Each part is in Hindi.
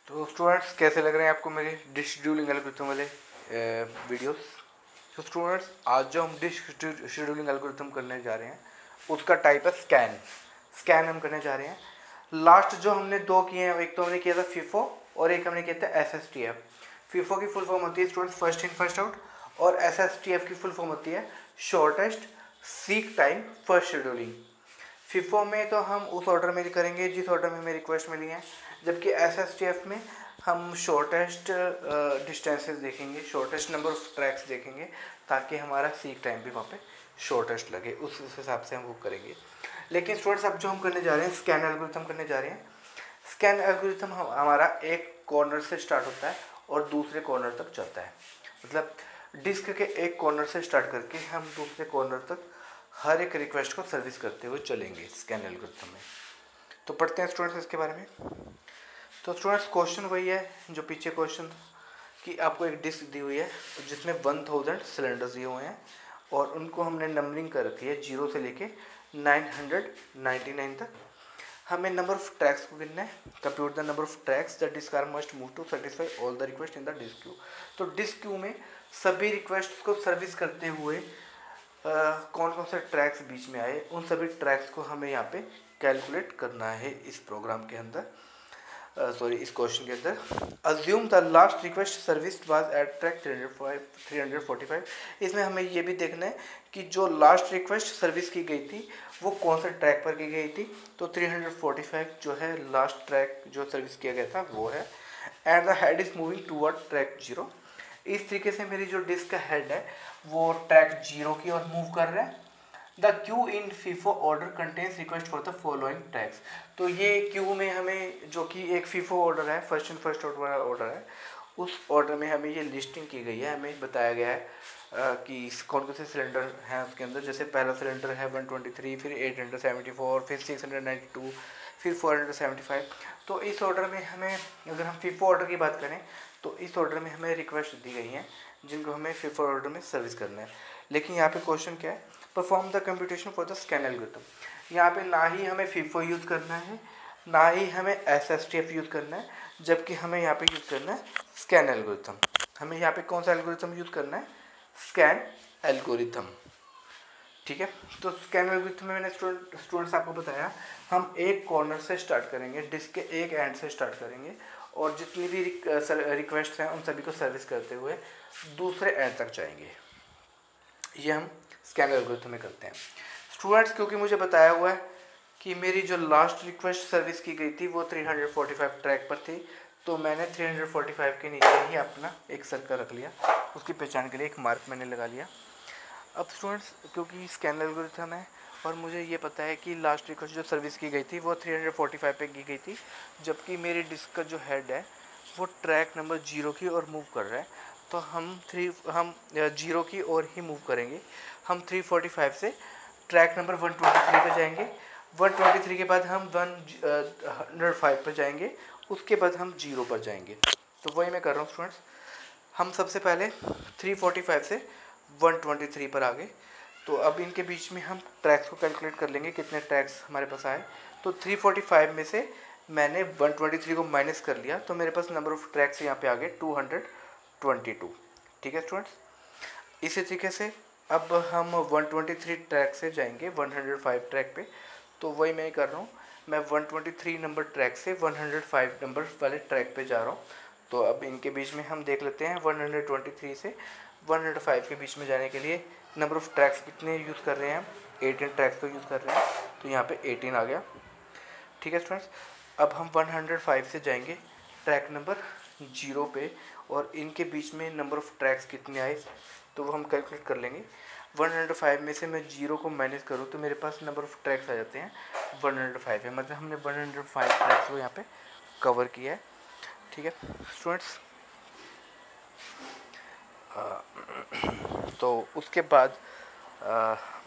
तो स्टूडेंट्स कैसे लग रहे हैं आपको मेरे डिश शेड्यूलिंग एल्गोरिथम वाले वीडियोस। तो स्टूडेंट्स आज जो हम डिश शेड्यूलिंग एल्गोरिथम करने जा रहे हैं उसका टाइप है स्कैन हम करने जा रहे हैं। लास्ट जो हमने दो किए हैं, एक तो हमने किया था फीफो और एक हमने किया था एसएसटीएफ। फीफो की फुल फॉर्म होती है students first in first out, और एसएसटीएफ की फुल फॉर्म होती है shortest seek time first scheduling. FIFO में तो हम उस ऑर्डर में करेंगे जिस ऑर्डर में हमें रिक्वेस्ट मिली है, जबकि एसएसटीएफ में हम शॉर्टेस्ट डिस्टेंसेस देखेंगे, शॉर्टेस्ट नंबर ऑफ ट्रैक्स देखेंगे, ताकि हमारा सीक टाइम भी वहाँ पे शॉर्टेस्ट लगे, उस हिसाब से हम वो करेंगे। लेकिन स्टूडेंट्स अब जो हम करने जा रहे हैं स्कैन एल्गोरिथम करने जा रहे हैं। स्कैन एल्गोरिथम हमारा एक कॉर्नर से स्टार्ट होता है और दूसरे कॉर्नर तक जाता है। मतलब डिस्क के एक कॉर्नर से स्टार्ट करके हम दूसरे कॉर्नर तक हर एक रिक्वेस्ट को सर्विस करते हुए चलेंगे स्कैन एल्गोरिथम में। तो पढ़ते हैं स्टूडेंट्स इसके बारे में। तो स्टूडेंट्स क्वेश्चन वही है जो पीछे क्वेश्चन कि आपको एक डिस्क दी हुई है जिसमें 1000 सिलेंडर्स दिए हुए हैं और उनको हमने नंबरिंग कर रखी है 0 से लेके 999 तक। हमें नंबर ऑफ ट्रैक्स को गिनना है। Compute the number of tracks the disk are must move to satisfy all the request in the disk queue. तो डिस्क क्यू में सभी रिक्वेस्ट को सर्विस करते हुए कौन कौन से ट्रैक्स बीच में आए, उन सभी ट्रैक्स को हमें यहाँ पे कैलकुलेट करना है इस प्रोग्राम के अंदर, इस क्वेश्चन के अंदर। Assume the last request service was at track 345। इसमें हमें ये भी देखना है कि जो लास्ट रिक्वेस्ट सर्विस की गई थी वो कौन से ट्रैक पर की गई थी। तो 345 जो है लास्ट ट्रैक जो सर्विस किया गया था वो है। And the head is moving toward track 0। इस तरीके से मेरी जो डिस्क का हेड है वो ट्रैक 0 की ओर मूव कर रहा है। The Q in FIFO order contains request for the following tags. तो ये क्यू में हमें जो कि एक फीफो ऑर्डर है, फर्स्ट इन फर्स्ट आउट वाला ऑर्डर है, उस ऑर्डर में हमें ये लिस्टिंग की गई है। हमें बताया गया है कि कौन कौन से सिलेंडर हैं उसके अंदर। जैसे पहला सिलेंडर है 123, फिर 874, फिर 692, फिर 475। तो इस ऑर्डर में हमें, अगर हम फीफो ऑर्डर की बात करें तो इस ऑर्डर में हमें रिक्वेस्ट दी गई हैं जिनको हमें फीफो ऑर्डर में सर्विस करना है। लेकिन यहाँ पे क्वेश्चन क्या है, perform the computation for the scan algorithm. यहाँ पे ना ही हमें फीफो यूज़ करना है ना ही हमें एसएसटीएफ यूज़ करना है, जबकि हमें यहाँ पे यूज़ करना है स्कैन एल्गोरिथम। हमें यहाँ पे कौन सा एल्गोरिथम यूज़ करना है, स्कैन एल्गोरिथम। ठीक है, तो स्कैन एल्गोरिथम में मैंने स्टूडेंट्स आपको बताया हम एक कॉर्नर से स्टार्ट करेंगे, डिस्क के एक एंड से स्टार्ट करेंगे और जितनी भी रिक्वेस्ट हैं उन सभी को सर्विस करते हुए दूसरे एंड तक जाएंगे। ये हम स्कैन एल्गोरिथम में करते हैं स्टूडेंट्स। क्योंकि मुझे बताया हुआ है कि मेरी जो लास्ट रिक्वेस्ट सर्विस की गई थी वो 345 ट्रैक पर थी, तो मैंने 345 के नीचे ही अपना एक सर्कल रख लिया, उसकी पहचान के लिए एक मार्क मैंने लगा लिया। अब स्टूडेंट्स क्योंकि स्कैन एल्गोरिथम है और मुझे ये पता है कि लास्ट रिक्वेस्ट जो सर्विस की गई थी वो 345 पे की गई थी, जबकि मेरी डिस्क का जो हेड है वो ट्रैक नंबर 0 की ओर मूव कर रहा है, तो हम 0 की ओर ही मूव करेंगे। हम 345 से ट्रैक नंबर 123 पे जाएंगे, 123 के बाद हम 105 पर जाएंगे, उसके बाद हम 0 पर जाएंगे। तो वही मैं कर रहा हूँ स्टूडेंट्स। हम सबसे पहले 345 से 123 पर आ गए, तो अब इनके बीच में हम ट्रैक्स को कैलकुलेट कर लेंगे कितने ट्रैक्स हमारे पास आए। तो 345 में से मैंने 123 को माइनस कर लिया, तो मेरे पास नंबर ऑफ ट्रैक्स यहाँ पे आ गए 222। ठीक है स्टूडेंट्स, इसी तरीके से अब हम 123 ट्रैक से जाएंगे 105 ट्रैक पे। तो वही मैं कर रहा हूँ, मैं 123 नंबर ट्रैक से 105 नंबर वाले ट्रैक पे जा रहा हूँ। तो अब इनके बीच में हम देख लेते हैं 123 से 105 के बीच में जाने के लिए नंबर ऑफ़ ट्रैक्स कितने यूज़ कर रहे हैं हम, 18 ट्रैक्स को यूज़ कर रहे हैं, तो यहाँ पे 18 आ गया। ठीक है स्टूडेंट्स, अब हम 105 से जाएंगे ट्रैक नंबर 0 पे और इनके बीच में नंबर ऑफ़ ट्रैक्स कितने आए तो वो हम कैलकुलेट कर लेंगे। 105 में से मैं 0 को माइनस करूँ तो मेरे पास नंबर ऑफ़ ट्रैक्स आ जाते हैं 105 है, मतलब हमने 105 ट्रैक्स को यहाँ पे कवर किया है। ठीक है स्टूडेंट्स, तो उसके बाद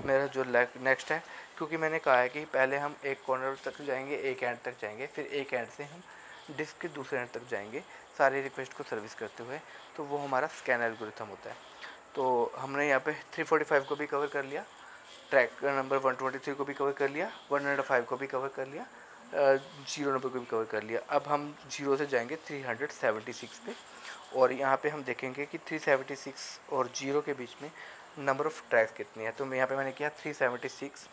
मेरा जो नेक्स्ट है, क्योंकि मैंने कहा है कि पहले हम एक कॉर्नर तक जाएंगे, एक एंड तक जाएंगे, फिर एक एंड से हम डिस्क के दूसरे एंड तक जाएंगे सारे रिक्वेस्ट को सर्विस करते हुए, तो वो हमारा स्कैन एल्गोरिथम होता है। तो हमने यहाँ पे 345 को भी कवर कर लिया, ट्रैक नंबर 123 को भी कवर कर लिया, 105 को भी कवर कर लिया, जीरो नंबर को भी कवर कर लिया। अब हम जीरो से जाएंगे 376 पे, और यहाँ पे हम देखेंगे कि 376 और जीरो के बीच में नंबर ऑफ़ ट्रैक्स कितनी है। तो मैं यहाँ पे मैंने किया 376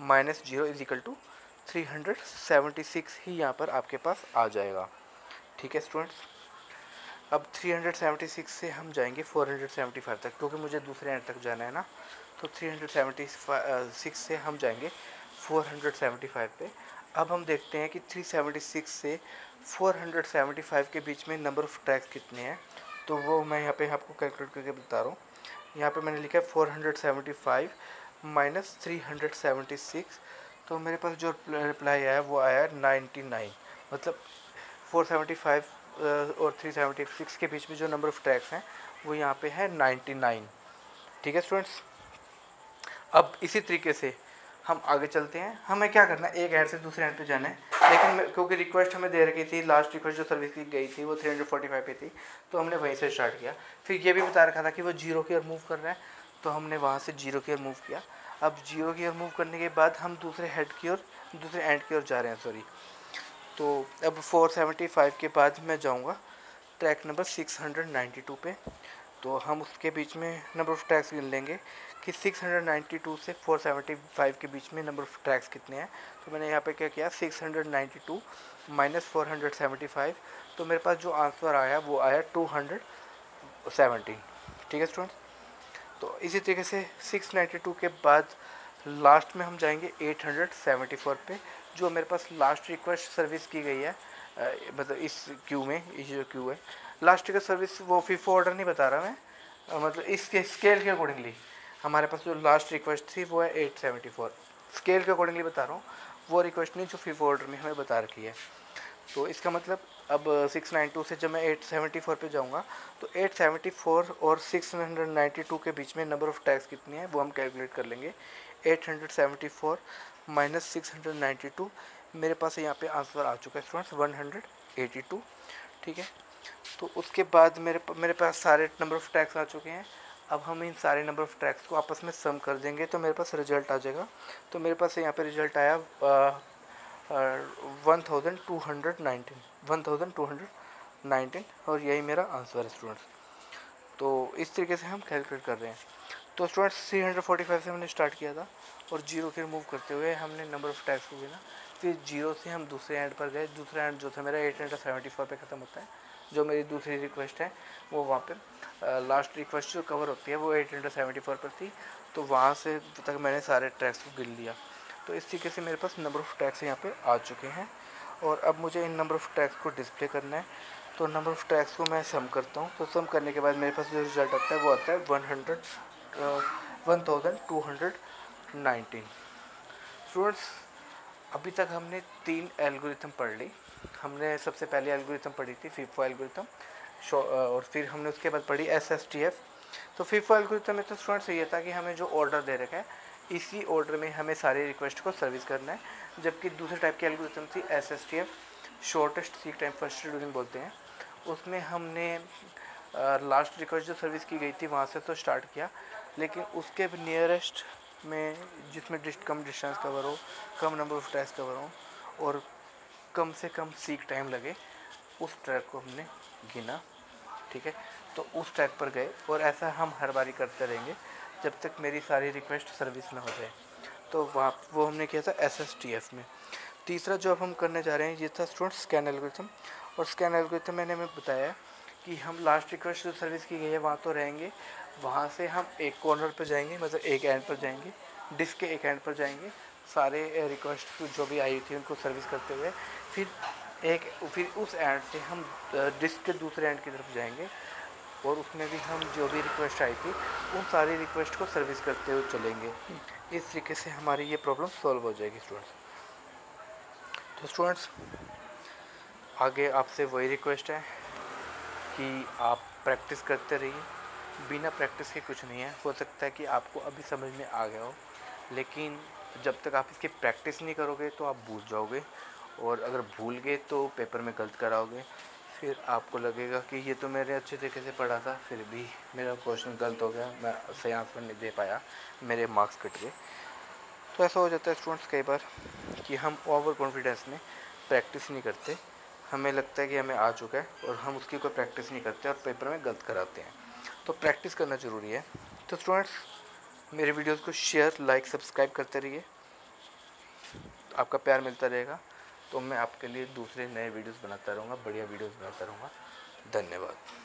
minus zero is equal to 376 ही यहाँ पर आपके पास आ जाएगा। ठीक है स्टूडेंट्स, अब 376 से हम जाएंगे 475 तक, क्योंकि मुझे दूसरे एंड तक जाना है ना। तो 376 से हम जाएंगे 475 पे। अब हम देखते हैं कि 376 से 475 के बीच में नंबर ऑफ़ ट्रैक्स कितने हैं। तो वो मैं यहाँ पे आपको कैलकुलेट करके बता रहा हूँ। यहाँ पे मैंने लिखा है 475 माइनस 376, तो मेरे पास जो रिप्लाई आया वो आया 99। मतलब 475 और 376 के बीच में जो नंबर ऑफ़ ट्रैक्स हैं वो यहाँ पे है 99। ठीक है स्टूडेंट्स, अब इसी तरीके से हम आगे चलते हैं। हमें क्या करना है, एक एंड से दूसरे एंड पे जाना है, लेकिन क्योंकि रिक्वेस्ट हमें दे रखी थी, लास्ट रिक्वेस्ट जो सर्विस की गई थी वो 345 पे थी, तो हमने वहीं से स्टार्ट किया। फिर ये भी बता रखा था कि वो जीरो की ओर मूव कर रहा है, तो हमने वहाँ से जीरो की ओर मूव किया। अब जीरो की ओर मूव करने के बाद हम दूसरे हेड की ओर, दूसरे एंड की ओर जा रहे हैं, सॉरी। तो अब 475 के बाद मैं जाऊँगा ट्रैक नंबर 692 पे। तो हम उसके बीच में नंबर ऑफ़ ट्रैक्स गिन लेंगे कि 692 से 475 के बीच में नंबर ऑफ़ ट्रैक्स कितने हैं। तो मैंने यहाँ पे क्या किया, 692 माइनस 475, तो मेरे पास जो आंसर आया वो आया 217। ठीक है स्टूडेंट्स, तो इसी तरीके से 692 के बाद लास्ट में हम जाएंगे 874 पे, जो मेरे पास लास्ट रिक्वेस्ट सर्विस की गई है। मतलब इस क्यू में, इस जो क्यू है लास्ट रिक्वेस्ट सर्विस, वो फीफो ऑर्डर नहीं बता रहा मैं, मतलब इसके स्केल के अकॉर्डिंगली हमारे पास जो लास्ट रिक्वेस्ट थी वो है 874। स्केल के अकॉर्डिंगली बता रहा हूँ, वो रिक्वेस्ट नहीं जो फीफो ऑर्डर में हमें बता रखी है। तो इसका मतलब अब 692 से जब मैं 874 पे जाऊँगा, तो 874 और 692 के बीच में नंबर ऑफ़ टैक्स कितनी है वो हम कैलकुलेट कर लेंगे। 874 माइनस 692, मेरे पास यहाँ पे आंसर आ चुका है स्टूडेंट्स 182। ठीक है, तो उसके बाद मेरे पास सारे नंबर ऑफ़ टैक्स आ चुके हैं। अब हम इन सारे नंबर ऑफ़ टैक्स को आपस में सम कर देंगे तो मेरे पास रिजल्ट आ जाएगा। तो मेरे पास यहाँ पे रिजल्ट आया 1219, और यही मेरा आंसर है स्टूडेंट्स। तो इस तरीके से हम कैलकुलेट कर रहे हैं। तो स्टूडेंट्स 345 से हमने स्टार्ट किया था, और जीरो के मूव करते हुए हमने नंबर ऑफ़ टैक्स को गिना। फिर जीरो से हम दूसरे एंड पर गए। दूसरा एंड जो था मेरा 874 पे ख़त्म होता है। जो मेरी दूसरी रिक्वेस्ट है वो वहाँ पे लास्ट रिक्वेस्ट जो कवर होती है वो 874 पर थी, तो वहाँ से तक मैंने सारे ट्रैक्स को गिन लिया। तो इस तरीके से मेरे पास नंबर ऑफ़ टैक्स यहाँ पे आ चुके हैं, और अब मुझे इन नंबर ऑफ़ टैक्स को डिस्प्ले करना है। तो नंबर ऑफ़ टैक्स को मैं सम करता हूँ। तो सम करने के बाद मेरे पास जो रिजल्ट आता है वो आता है 1219। स्टूडेंट्स, अभी तक हमने 3 एल्गोरिथम पढ़ ली। हमने सबसे पहले एल्गोरिथम पढ़ी थी फीफो एल्गोरिथम, और फिर हमने उसके बाद पढ़ी SSTF। तो फीफो एल्गोरिथम में तो स्टूडेंट्स ये था कि हमें जो ऑर्डर दे रखा है इसी ऑर्डर में हमें सारी रिक्वेस्ट को सर्विस करना है। जबकि दूसरे टाइप की एल्गोरिथम थी SSTF, shortest seek time first scheduling बोलते हैं। उसमें हमने लास्ट रिक्वेस्ट जो सर्विस की गई थी वहाँ से तो स्टार्ट किया, लेकिन उसके नियरेस्ट में जिसमें कम डिस्टेंस कवर हो, कम नंबर ऑफ ट्रैक्स कवर हो, और कम से कम सीक टाइम लगे, उस ट्रैक को हमने गिना। ठीक है, तो उस ट्रैक पर गए, और ऐसा हम हर बारी करते रहेंगे जब तक मेरी सारी रिक्वेस्ट सर्विस में हो जाए। तो वो हमने किया था SSTF में। तीसरा जो अब हम करने जा रहे हैं ये था स्टूडेंट स्कैन एल्गोरिथम। और स्कैन एल्गोरिथम मैंने बताया कि हम लास्ट रिक्वेस्ट जो सर्विस की गई है वहाँ तो रहेंगे, वहाँ से हम एक कॉर्नर पर जाएंगे, मतलब एक एंड पर जाएंगे, डिस्क के एक एंड पर जाएंगे, सारे रिक्वेस्ट जो भी आई थी उनको सर्विस करते हुए। फिर उस एंड से हम डिस्क के दूसरे एंड की तरफ जाएंगे, और उसमें भी हम जो भी रिक्वेस्ट आई थी उन सारी रिक्वेस्ट को सर्विस करते हुए चलेंगे। इस तरीके से हमारी ये प्रॉब्लम सॉल्व हो जाएगी स्टूडेंट्स। तो स्टूडेंट्स, आगे आपसे वही रिक्वेस्ट है कि आप प्रैक्टिस करते रहिए। बिना प्रैक्टिस के कुछ नहीं है। हो सकता है कि आपको अभी समझ में आ गया हो, लेकिन जब तक आप इसकी प्रैक्टिस नहीं करोगे तो आप भूल जाओगे, और अगर भूल गए तो पेपर में गलत कराओगे। फिर आपको लगेगा कि ये तो मैंने अच्छे तरीके से पढ़ा था, फिर भी मेरा क्वेश्चन गलत हो गया, मैं सही आंसर नहीं दे पाया, मेरे मार्क्स कट गए। तो ऐसा हो जाता है स्टूडेंट्स कई बार कि हम ओवर कॉन्फिडेंस में प्रैक्टिस नहीं करते, हमें लगता है कि हमें आ चुका है और हम उसकी कोई प्रैक्टिस नहीं करते और पेपर में गलत कराते हैं। तो प्रैक्टिस करना ज़रूरी है। तो स्टूडेंट्स मेरे वीडियोस को शेयर, लाइक, सब्सक्राइब करते रहिए, आपका प्यार मिलता रहेगा तो मैं आपके लिए दूसरे नए वीडियोस बनाता रहूँगा, बढ़िया वीडियोस बनाता रहूँगा। धन्यवाद।